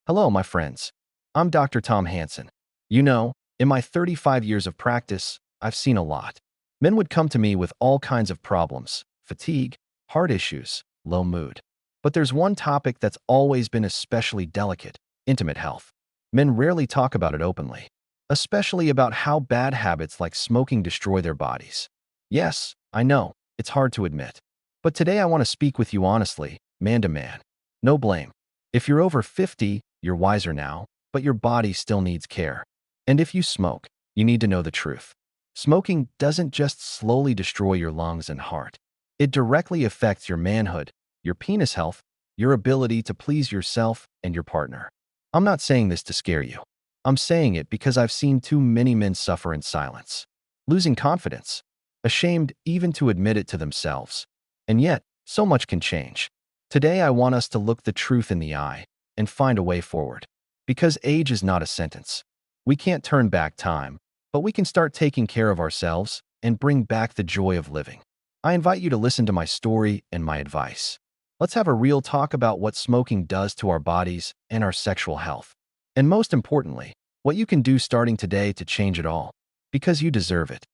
Hello, my friends. I'm Dr. Tom Hanson. In my 35 years of practice, I've seen a lot. Men would come to me with all kinds of problems, fatigue, heart issues, low mood. But there's one topic that's always been especially delicate: intimate health. Men rarely talk about it openly, especially about how bad habits like smoking destroy their bodies. Yes, I know, it's hard to admit. But today I want to speak with you honestly, man to man. No blame. If you're over 50, you're wiser now, but your body still needs care. And if you smoke, you need to know the truth. Smoking doesn't just slowly destroy your lungs and heart. It directly affects your manhood, your penis health, your ability to please yourself and your partner. I'm not saying this to scare you. I'm saying it because I've seen too many men suffer in silence, losing confidence, ashamed even to admit it to themselves. And yet, so much can change. Today I want us to look the truth in the eye and find a way forward. Because age is not a sentence. We can't turn back time, but we can start taking care of ourselves and bring back the joy of living. I invite you to listen to my story and my advice. Let's have a real talk about what smoking does to our bodies and our sexual health. And most importantly, what you can do starting today to change it all. Because you deserve it.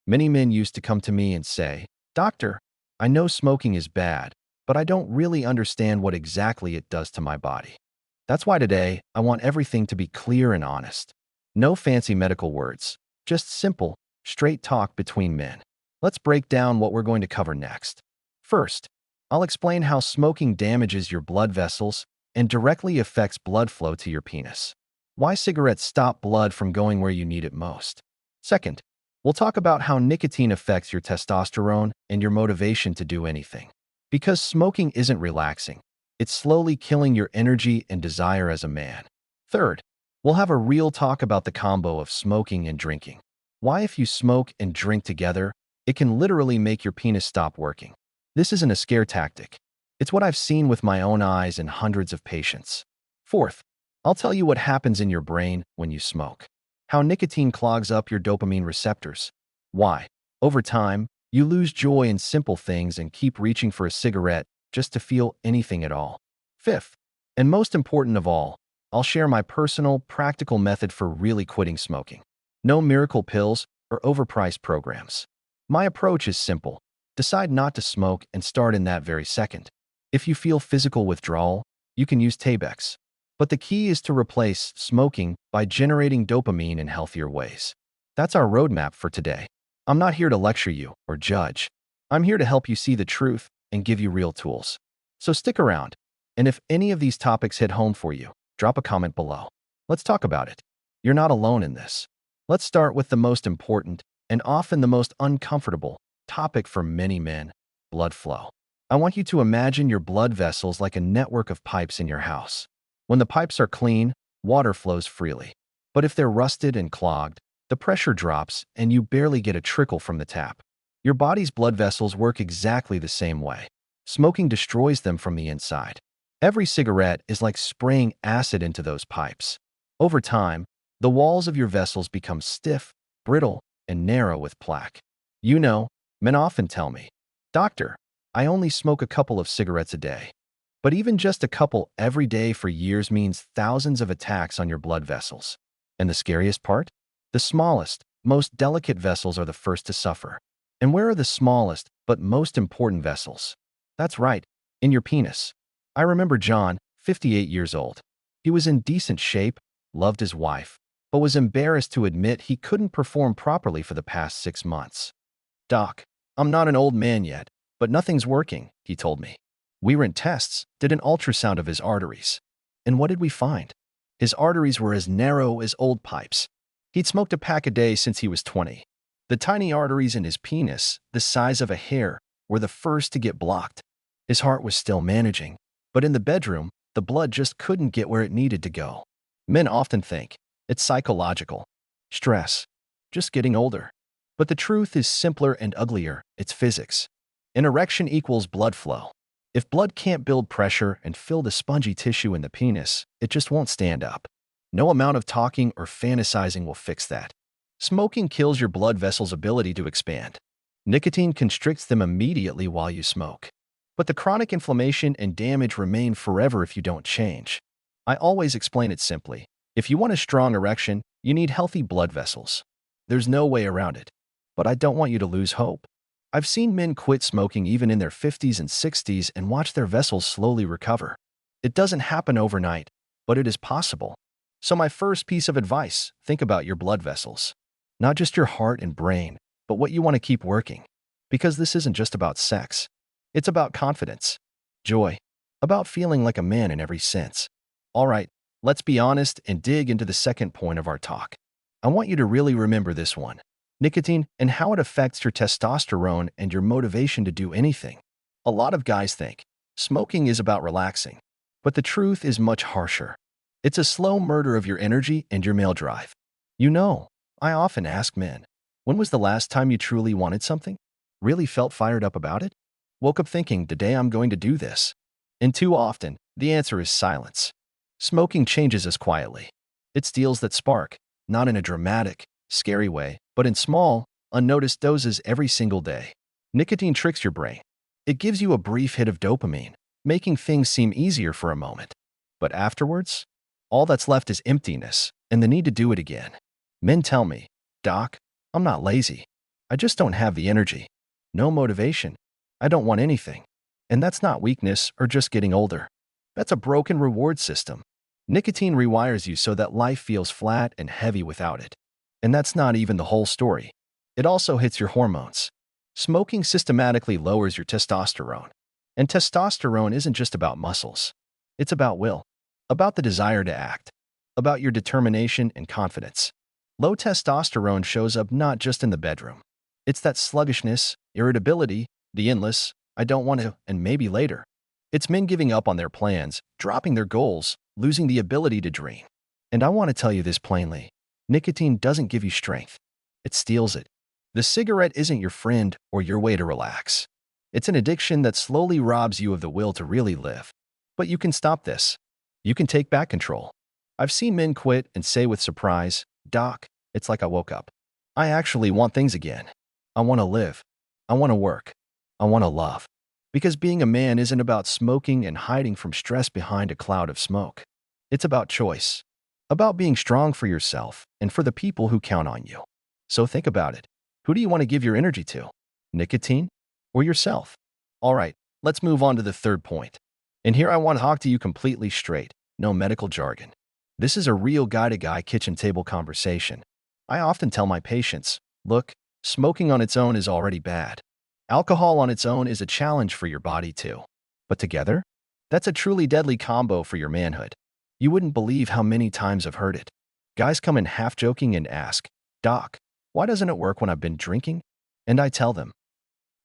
Many men used to come to me and say, "Doctor, I know smoking is bad, but I don't really understand what exactly it does to my body." That's why today I want everything to be clear and honest. No fancy medical words, just simple, straight talk between men. Let's break down what we're going to cover next. First, I'll explain how smoking damages your blood vessels and directly affects blood flow to your penis. Why cigarettes stop blood from going where you need it most. Second, we'll talk about how nicotine affects your testosterone and your motivation to do anything. Because smoking isn't relaxing, it's slowly killing your energy and desire as a man. Third, we'll have a real talk about the combo of smoking and drinking. Why, if you smoke and drink together, it can literally make your penis stop working. This isn't a scare tactic. It's what I've seen with my own eyes and hundreds of patients. Fourth, I'll tell you what happens in your brain when you smoke. How nicotine clogs up your dopamine receptors. Why, over time, you lose joy in simple things and keep reaching for a cigarette just to feel anything at all. Fifth, and most important of all, I'll share my personal, practical method for really quitting smoking. No miracle pills or overpriced programs. My approach is simple. Decide not to smoke and start in that very second. If you feel physical withdrawal, you can use Tabex. But the key is to replace smoking by generating dopamine in healthier ways. That's our roadmap for today. I'm not here to lecture you or judge. I'm here to help you see the truth and give you real tools. So stick around. And if any of these topics hit home for you, drop a comment below. Let's talk about it. You're not alone in this. Let's start with the most important and often the most uncomfortable topic for many men: blood flow. I want you to imagine your blood vessels like a network of pipes in your house. When the pipes are clean, water flows freely. But if they're rusted and clogged, the pressure drops and you barely get a trickle from the tap. Your body's blood vessels work exactly the same way. Smoking destroys them from the inside. Every cigarette is like spraying acid into those pipes. Over time, the walls of your vessels become stiff, brittle, and narrow with plaque. Men often tell me, "Doctor, I only smoke a couple of cigarettes a day." But even just a couple every day for years means thousands of attacks on your blood vessels. And the scariest part? The smallest, most delicate vessels are the first to suffer. And where are the smallest but most important vessels? That's right, in your penis. I remember John, 58 years old. He was in decent shape, loved his wife, but was embarrassed to admit he couldn't perform properly for the past 6 months. "Doc, I'm not an old man yet, but nothing's working," he told me. We ran tests, did an ultrasound of his arteries. And what did we find? His arteries were as narrow as old pipes. He'd smoked a pack a day since he was 20. The tiny arteries in his penis, the size of a hair, were the first to get blocked. His heart was still managing, but in the bedroom, the blood just couldn't get where it needed to go. Men often think it's psychological, stress, just getting older. But the truth is simpler and uglier. It's physics. An erection equals blood flow. If blood can't build pressure and fill the spongy tissue in the penis, it just won't stand up. No amount of talking or fantasizing will fix that. Smoking kills your blood vessels' ability to expand. Nicotine constricts them immediately while you smoke. But the chronic inflammation and damage remain forever if you don't change. I always explain it simply. If you want a strong erection, you need healthy blood vessels. There's no way around it. But I don't want you to lose hope. I've seen men quit smoking even in their 50s and 60s and watch their vessels slowly recover. It doesn't happen overnight, but it is possible. So my first piece of advice, think about your blood vessels. Not just your heart and brain, but what you want to keep working. Because this isn't just about sex. It's about confidence, joy, about feeling like a man in every sense. All right, let's be honest and dig into the second point of our talk. I want you to really remember this one. Nicotine and how it affects your testosterone and your motivation to do anything. A lot of guys think smoking is about relaxing, but the truth is much harsher. It's a slow murder of your energy and your male drive. I often ask men, when was the last time you truly wanted something? Really felt fired up about it? Woke up thinking, today I'm going to do this. And too often, the answer is silence. Smoking changes us quietly. It steals that spark, not in a dramatic, scary way, but in small, unnoticed doses every single day. Nicotine tricks your brain. It gives you a brief hit of dopamine, making things seem easier for a moment. But afterwards, all that's left is emptiness and the need to do it again. Men tell me, Doc, I'm not lazy. I just don't have the energy. No motivation. I don't want anything. And that's not weakness or just getting older. That's a broken reward system. Nicotine rewires you so that life feels flat and heavy without it. And that's not even the whole story. It also hits your hormones. Smoking systematically lowers your testosterone. And testosterone isn't just about muscles. It's about will, about the desire to act, about your determination and confidence. Low testosterone shows up not just in the bedroom. It's that sluggishness, irritability, the endless, I don't want to, and maybe later. It's men giving up on their plans, dropping their goals, losing the ability to dream. And I want to tell you this plainly. Nicotine doesn't give you strength. It steals it. The cigarette isn't your friend or your way to relax. It's an addiction that slowly robs you of the will to really live. But you can stop this. You can take back control. I've seen men quit and say with surprise, Doc, it's like I woke up. I actually want things again. I want to live. I want to work. I want to love. Because being a man isn't about smoking and hiding from stress behind a cloud of smoke. It's about choice. About being strong for yourself and for the people who count on you. So think about it. Who do you want to give your energy to? Nicotine or yourself? All right, let's move on to the third point. And here I want to talk to you completely straight. No medical jargon. This is a real guy-to-guy kitchen table conversation. I often tell my patients, look, smoking on its own is already bad. Alcohol on its own is a challenge for your body too. But together, that's a truly deadly combo for your manhood. You wouldn't believe how many times I've heard it. Guys come in half joking and ask, Doc, why doesn't it work when I've been drinking? And I tell them,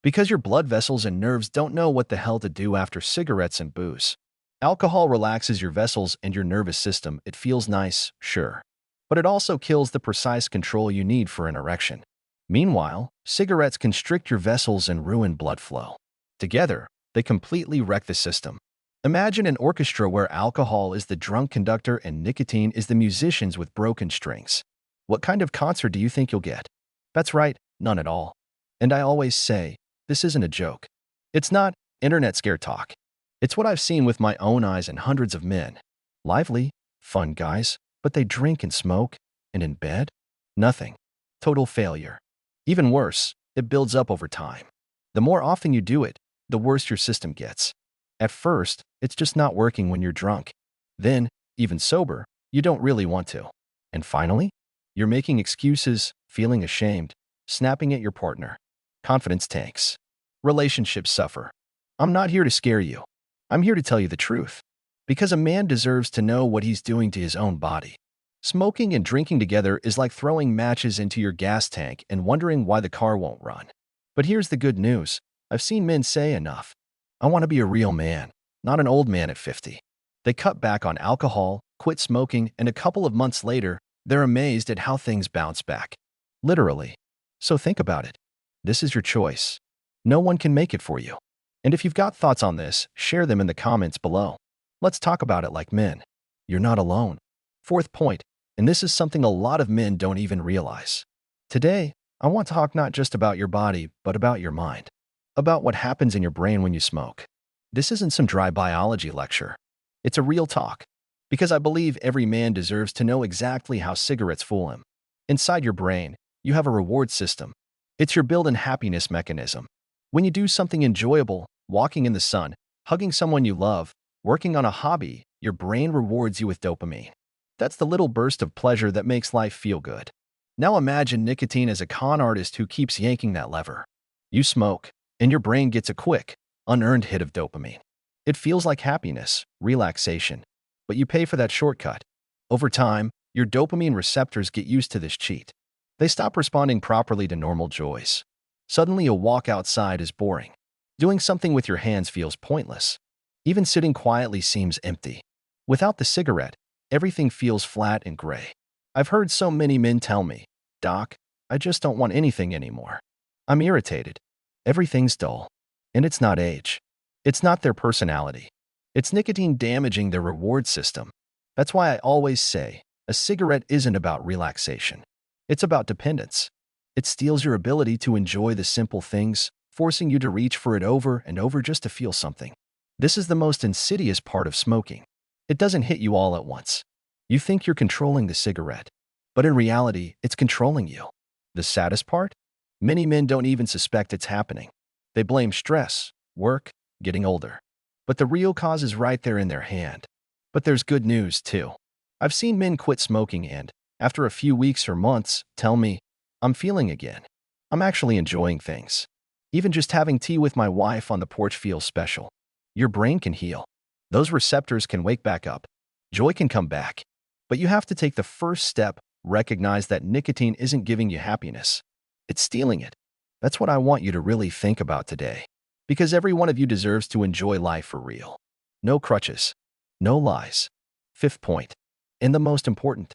because your blood vessels and nerves don't know what the hell to do after cigarettes and booze. Alcohol relaxes your vessels and your nervous system. It feels nice, sure. But it also kills the precise control you need for an erection. Meanwhile, cigarettes constrict your vessels and ruin blood flow. Together, they completely wreck the system. Imagine an orchestra where alcohol is the drunk conductor and nicotine is the musicians with broken strings. What kind of concert do you think you'll get? That's right, none at all. And I always say, this isn't a joke. It's not internet scare talk. It's what I've seen with my own eyes and hundreds of men. Lively, fun guys, but they drink and smoke, and in bed? Nothing. Total failure. Even worse, it builds up over time. The more often you do it, the worse your system gets. At first, it's just not working when you're drunk. Then, even sober, you don't really want to. And finally, you're making excuses, feeling ashamed, snapping at your partner. Confidence tanks. Relationships suffer. I'm not here to scare you. I'm here to tell you the truth. Because a man deserves to know what he's doing to his own body. Smoking and drinking together is like throwing matches into your gas tank and wondering why the car won't run. But here's the good news. I've seen men say enough. I want to be a real man, not an old man at 50. They cut back on alcohol, quit smoking, and a couple of months later, they're amazed at how things bounce back. Literally. So think about it. This is your choice. No one can make it for you. And if you've got thoughts on this, share them in the comments below. Let's talk about it like men. You're not alone. Fourth point, and this is something a lot of men don't even realize. Today, I want to talk not just about your body, but about your mind. About what happens in your brain when you smoke. This isn't some dry biology lecture. It's a real talk. Because I believe every man deserves to know exactly how cigarettes fool him. Inside your brain, you have a reward system. It's your built-in happiness mechanism. When you do something enjoyable, walking in the sun, hugging someone you love, working on a hobby, your brain rewards you with dopamine. That's the little burst of pleasure that makes life feel good. Now imagine nicotine as a con artist who keeps yanking that lever. You smoke, and your brain gets a quick, unearned hit of dopamine. It feels like happiness, relaxation, but you pay for that shortcut. Over time, your dopamine receptors get used to this cheat. They stop responding properly to normal joys. Suddenly, a walk outside is boring. Doing something with your hands feels pointless. Even sitting quietly seems empty. Without the cigarette, everything feels flat and gray. I've heard so many men tell me, "Doc, I just don't want anything anymore. I'm irritated. Everything's dull." And it's not age. It's not their personality. It's nicotine damaging their reward system. That's why I always say, a cigarette isn't about relaxation. It's about dependence. It steals your ability to enjoy the simple things, forcing you to reach for it over and over just to feel something. This is the most insidious part of smoking. It doesn't hit you all at once. You think you're controlling the cigarette, but in reality, it's controlling you. The saddest part? Many men don't even suspect it's happening. They blame stress, work, getting older. But the real cause is right there in their hand. But there's good news, too. I've seen men quit smoking and, after a few weeks or months, tell me, "I'm feeling again. I'm actually enjoying things. Even just having tea with my wife on the porch feels special." Your brain can heal. Those receptors can wake back up. Joy can come back. But you have to take the first step, recognize that nicotine isn't giving you happiness. It's stealing it. That's what I want you to really think about today. Because every one of you deserves to enjoy life for real. No crutches. No lies. Fifth point, and the most important,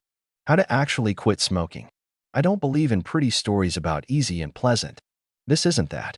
how to actually quit smoking. I don't believe in pretty stories about easy and pleasant. This isn't that.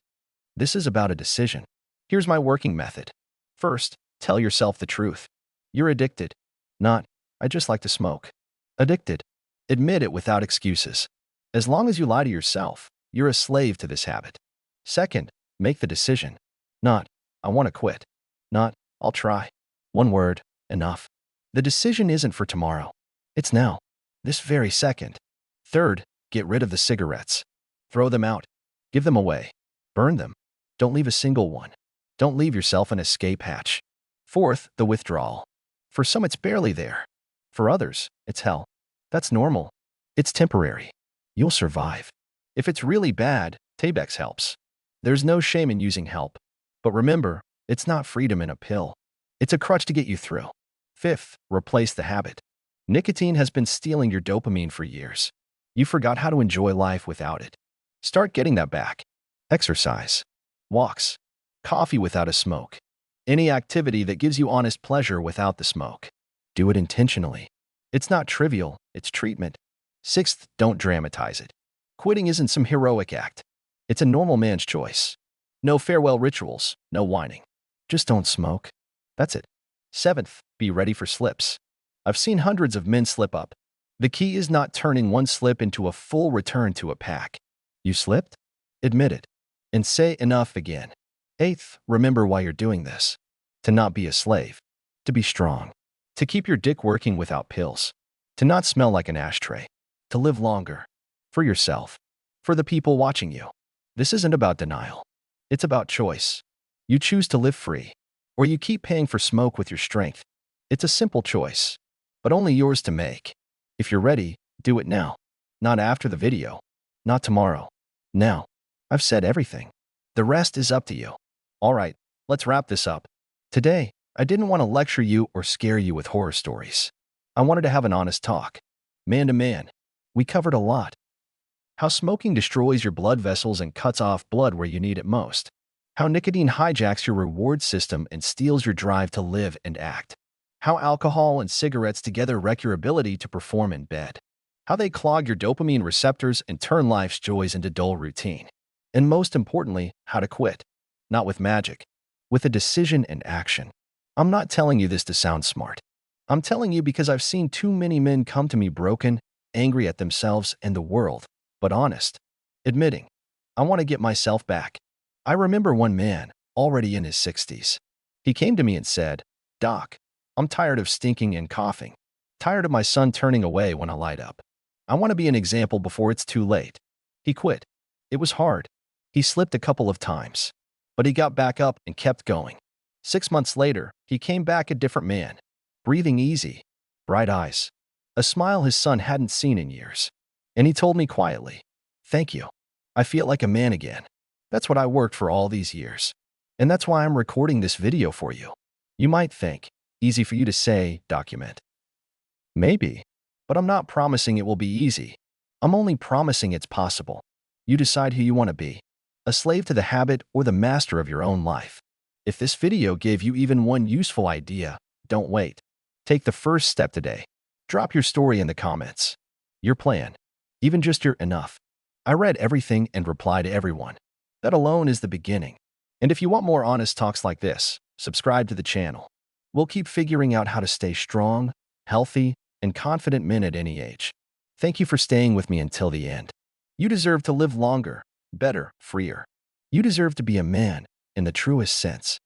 This is about a decision. Here's my working method. First, tell yourself the truth. You're addicted. Not, "I just like to smoke." Addicted. Admit it without excuses. As long as you lie to yourself, you're a slave to this habit. Second, make the decision. Not, "I want to quit." Not, "I'll try." One word, enough. The decision isn't for tomorrow. It's now. This very second. Third, get rid of the cigarettes. Throw them out. Give them away. Burn them. Don't leave a single one. Don't leave yourself an escape hatch. Fourth, the withdrawal. For some, it's barely there. For others, it's hell. That's normal. It's temporary. You'll survive. If it's really bad, Tabex helps. There's no shame in using help. But remember, it's not freedom in a pill. It's a crutch to get you through. Fifth, replace the habit. Nicotine has been stealing your dopamine for years. You forgot how to enjoy life without it. Start getting that back. Exercise. Walks. Coffee without a smoke. Any activity that gives you honest pleasure without the smoke. Do it intentionally. It's not trivial, it's treatment. Sixth, don't dramatize it. Quitting isn't some heroic act. It's a normal man's choice. No farewell rituals, no whining. Just don't smoke. That's it. Seventh, be ready for slips. I've seen hundreds of men slip up. The key is not turning one slip into a full return to a pack. You slipped? Admit it. And say enough again. Eighth, remember why you're doing this. To not be a slave. To be strong. To keep your dick working without pills. To not smell like an ashtray. To live longer. For yourself. For the people watching you. This isn't about denial. It's about choice. You choose to live free. Or you keep paying for smoke with your strength. It's a simple choice. But only yours to make. If you're ready, do it now. Not after the video. Not tomorrow. Now. I've said everything. The rest is up to you. All right, let's wrap this up. Today, I didn't want to lecture you or scare you with horror stories. I wanted to have an honest talk. Man to man. We covered a lot. How smoking destroys your blood vessels and cuts off blood where you need it most. How nicotine hijacks your reward system and steals your drive to live and act. How alcohol and cigarettes together wreck your ability to perform in bed. How they clog your dopamine receptors and turn life's joys into dull routine. And most importantly, how to quit. Not with magic, with a decision and action. I'm not telling you this to sound smart. I'm telling you because I've seen too many men come to me broken, angry at themselves and the world, but honest, admitting, "I want to get myself back." I remember one man, already in his 60s. He came to me and said, "Doc, I'm tired of stinking and coughing. Tired of my son turning away when I light up. I want to be an example before it's too late. He quit. It was hard. He slipped a couple of times. But he got back up and kept going. 6 months later, he came back a different man. Breathing easy. Bright eyes. A smile his son hadn't seen in years. And he told me quietly, "Thank you. I feel like a man again." That's what I worked for all these years. And that's why I'm recording this video for you. You might think, easy for you to say, document. Maybe. But I'm not promising it will be easy. I'm only promising it's possible. You decide who you want to be. A slave to the habit or the master of your own life. If this video gave you even one useful idea, don't wait. Take the first step today. Drop your story in the comments. Your plan. Even just your enough. I read everything and reply to everyone. That alone is the beginning. And if you want more honest talks like this, subscribe to the channel. We'll keep figuring out how to stay strong, healthy, and confident men at any age. Thank you for staying with me until the end. You deserve to live longer, better, freer. You deserve to be a man in the truest sense.